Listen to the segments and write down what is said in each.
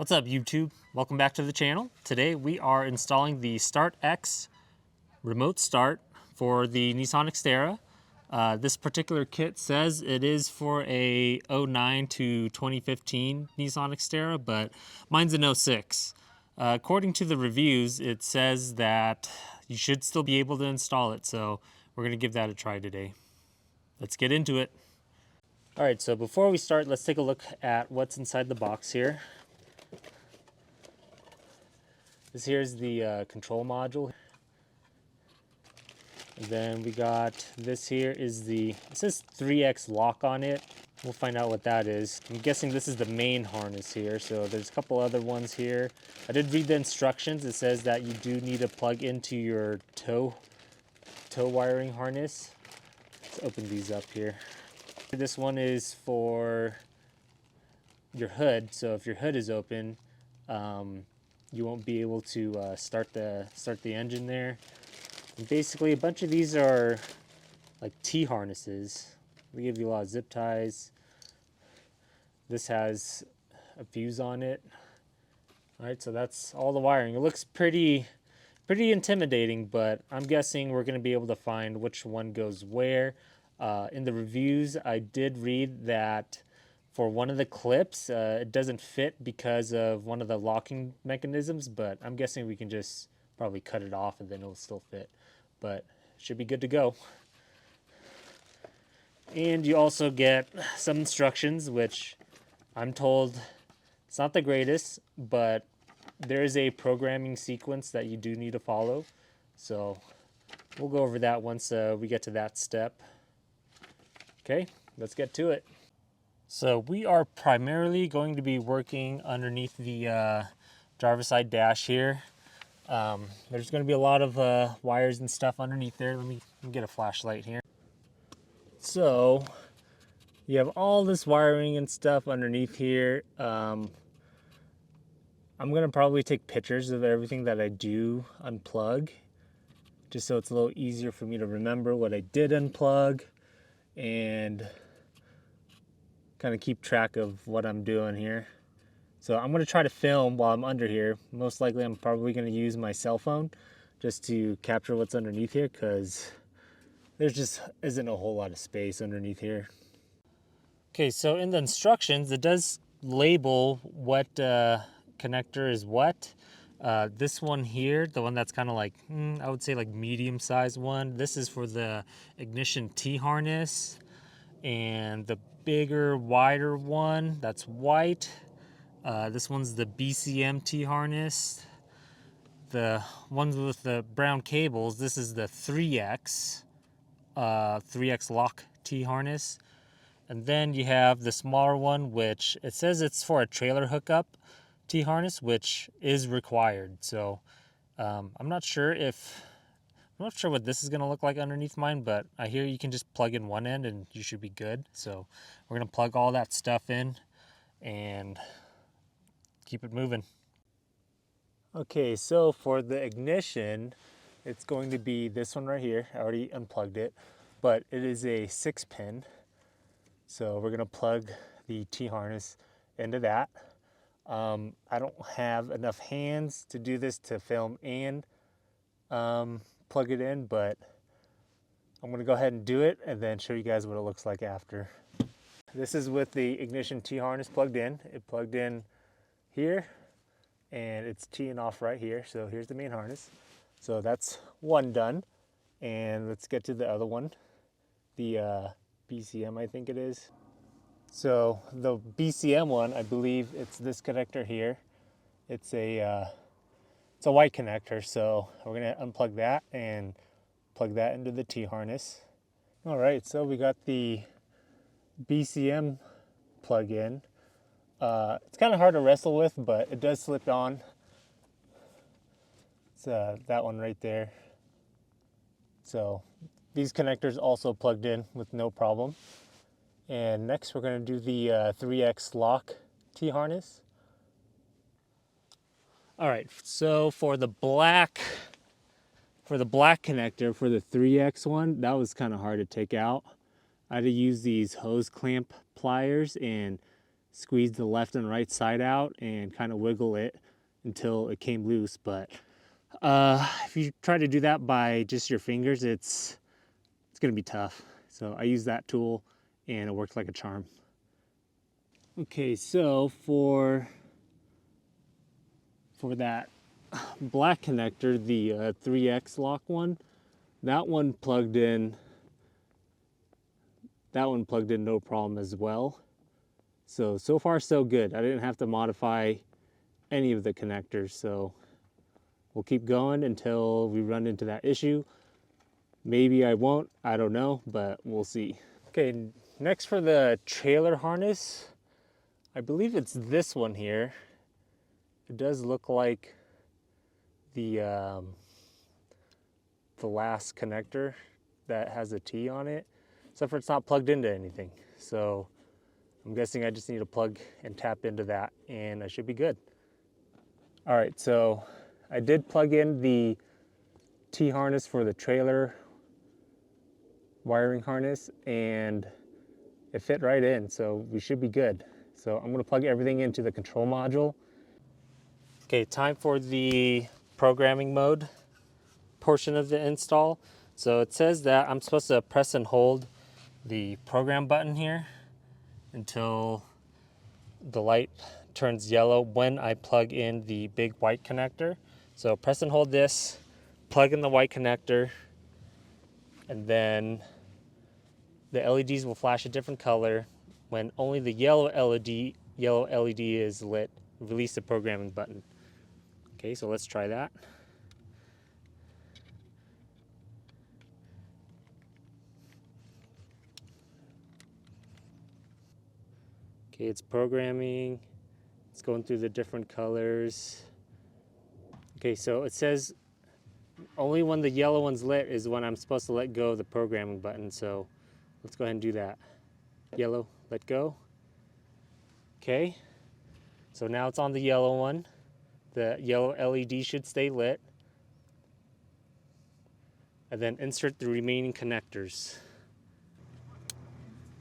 What's up, YouTube? Welcome back to the channel. Today we are installing the Start X remote start for the Nissan Xterra. This particular kit says it is for a 09 to 2015 Nissan Xterra, but mine's an 06. According to the reviews, it says that you should still be able to install it, so we're going to give that a try today. Let's get into it. All right, so before we start, let's take a look at what's inside the box here. This here is the control module. And then we got this here is it says 3X lock on it. We'll find out what that is. I'm guessing this is the main harness here. So there's a couple other ones here. I did read the instructions. It says that you do need to plug into your tow wiring harness. Let's open these up here. This one is for your hood. So if your hood is open, you won't be able to start the engine there. And basically, a bunch of these are like T-harnesses. They give you a lot of zip ties. This has a fuse on it. All right, so that's all the wiring. It looks pretty intimidating, but I'm guessing we're going to be able to find which one goes where. In the reviews, I did read that for one of the clips, it doesn't fit because of one of the locking mechanisms, but I'm guessing we can just probably cut it off and then it'll still fit. But it should be good to go. And you also get some instructions, which I'm told it's not the greatest, but there is a programming sequence that you do need to follow. So we'll go over that once we get to that step. Okay, let's get to it. So we are primarily going to be working underneath the driver's side dash here. There's going to be a lot of wires and stuff underneath there. Let me get a flashlight here. So you have all this wiring and stuff underneath here. I'm going to probably take pictures of everything that I do unplug, just so it's a little easier for me to remember what I did unplug and kind of keep track of what I'm doing here. So I'm going to try to film while I'm under here. Most likely I'm probably going to use my cell phone just to capture what's underneath here, because there just isn't a whole lot of space underneath here. Okay, so in the instructions it does label what connector is what. This one here, the one that's kind of like, I would say like medium sized one, this is for the ignition T-harness. And the bigger, wider one, that's white. This one's the BCM T-harness. The ones with the brown cables, this is the 3X lock T-harness. And then you have the smaller one, which it says it's for a trailer hookup T-harness, which is required. So I'm not sure what this is going to look like underneath mine, but I hear you can just plug in one end and you should be good. So we're going to plug all that stuff in and keep it moving. Okay, so for the ignition, it's going to be this one right here. I already unplugged it, but it is a 6-pin. So we're going to plug the T-harness into that. I don't have enough hands to do this to film and plug it in, but I'm going to go ahead and do it and then show you guys what it looks like after. This is with the ignition T-harness plugged in. It plugged in here and it's teeing off right here. So here's the main harness. So that's one done. And let's get to the other one, the BCM, I think it is. So the BCM one, I believe it's this connector here. It's a white connector, so we're gonna unplug that and plug that into the T-harness. All right, so we got the BCM plug-in. It's kind of hard to wrestle with, but it does slip on. It's that one right there. So these connectors also plugged in with no problem. And next we're gonna do the 3X lock T-harness. All right, so for the black connector for the 3X one, that was kind of hard to take out. I had to use these hose clamp pliers and squeeze the left and right side out and kind of wiggle it until it came loose. But if you try to do that by just your fingers, it's gonna be tough. So I use that tool and it worked like a charm. Okay, so for that black connector, the 3X lock one, that one plugged in no problem as well. So far so good. I didn't have to modify any of the connectors, so we'll keep going until we run into that issue. Maybe I won't, I don't know, but we'll see. Okay, next for the trailer harness, I believe it's this one here. It does look like the last connector that has a T on it, except for it's not plugged into anything. So I'm guessing I just need to plug and tap into that and I should be good. All right, so I did plug in the T harness for the trailer wiring harness and it fit right in, so we should be good. So I'm gonna plug everything into the control module. Okay, time for the programming mode portion of the install. So it says that I'm supposed to press and hold the program button here until the light turns yellow when I plug in the big white connector. So press and hold this, plug in the white connector, and then the LEDs will flash a different color. When only the yellow LED is lit, release the programming button. Okay, so let's try that. Okay, it's programming. It's going through the different colors. Okay, so it says only when the yellow one's lit is when I'm supposed to let go of the programming button. So let's go ahead and do that. Yellow, let go. Okay, so now it's on the yellow one. The yellow LED should stay lit. And then insert the remaining connectors.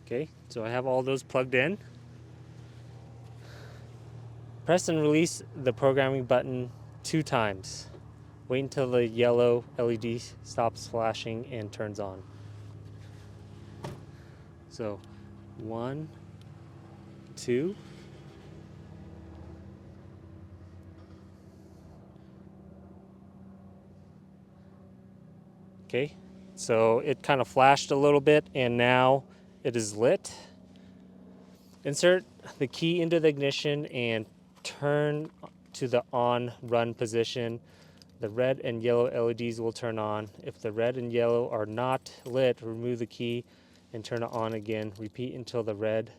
Okay, so I have all those plugged in. Press and release the programming button 2 times. Wait until the yellow LED stops flashing and turns on. So 1, 2. Okay, so it kind of flashed a little bit and now it is lit. Insert the key into the ignition and turn to the on run position. The red and yellow LEDs will turn on. If the red and yellow are not lit, remove the key and turn it on again. Repeat until the red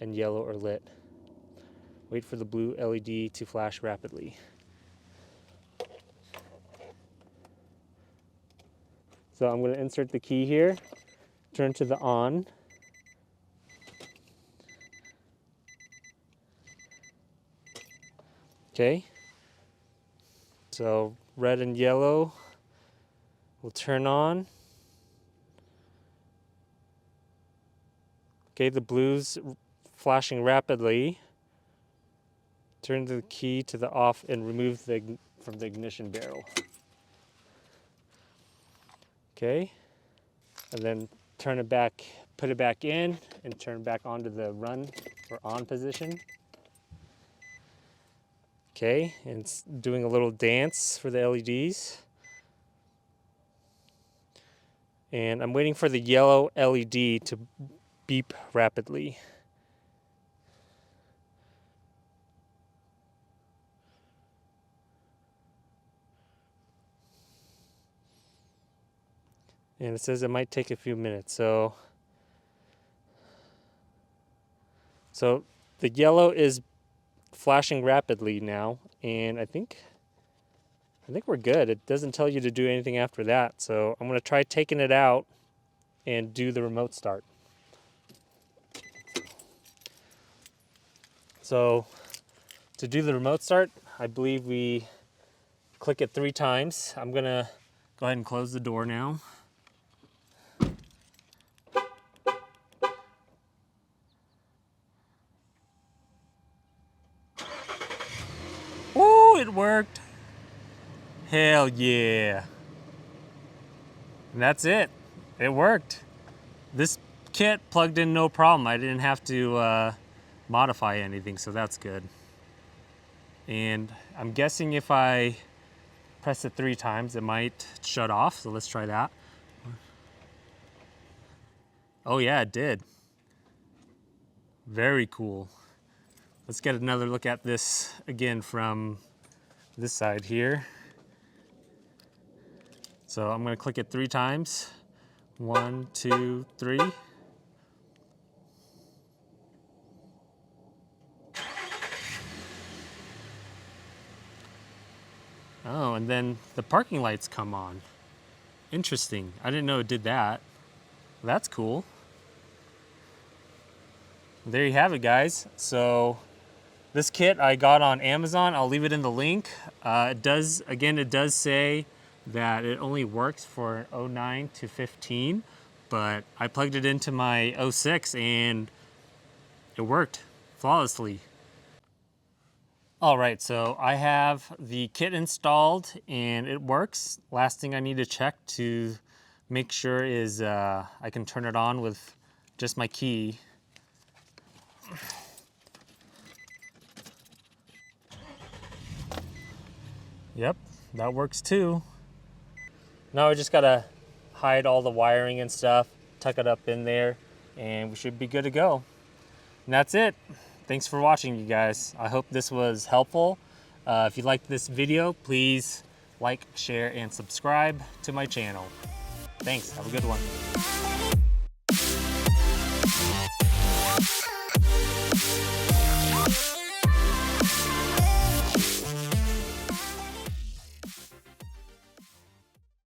and yellow are lit. Wait for the blue LED to flash rapidly. So I'm going to insert the key here, turn to the on. Okay, so red and yellow will turn on. Okay, the blue's flashing rapidly. Turn the key to the off and remove from the ignition barrel. Okay, and then turn it back, put it back in and turn back onto the run or on position. Okay, and it's doing a little dance for the LEDs. And I'm waiting for the yellow LED to beep rapidly. And it says it might take a few minutes. So the yellow is flashing rapidly now, and I think we're good. It doesn't tell you to do anything after that. So I'm going to try taking it out and do the remote start. So to do the remote start, I believe we click it 3 times. I'm going to go ahead and close the door now. Woo, it worked. Hell yeah. And that's it. It worked. This kit plugged in no problem. I didn't have to modify anything, so that's good. And I'm guessing if I press it 3 times, it might shut off. So let's try that. Oh yeah, it did. Very cool. Let's get another look at this again from this side here. So I'm gonna click it 3 times. 1, 2, 3. Oh, and then the parking lights come on. Interesting. I didn't know it did that. That's cool. There you have it, guys. So this kit I got on Amazon. I'll leave it in the link. It does say that it only works for 09 to 15, but I plugged it into my 06 and it worked flawlessly. All right, so I have the kit installed and it works. Last thing I need to check to make sure is I can turn it on with just my key. Yep, that works too. Now I just gotta hide all the wiring and stuff, tuck it up in there, and we should be good to go. And that's it. Thanks for watching, you guys. I hope this was helpful. If you liked this video, please like, share, and subscribe to my channel. Thanks, have a good one.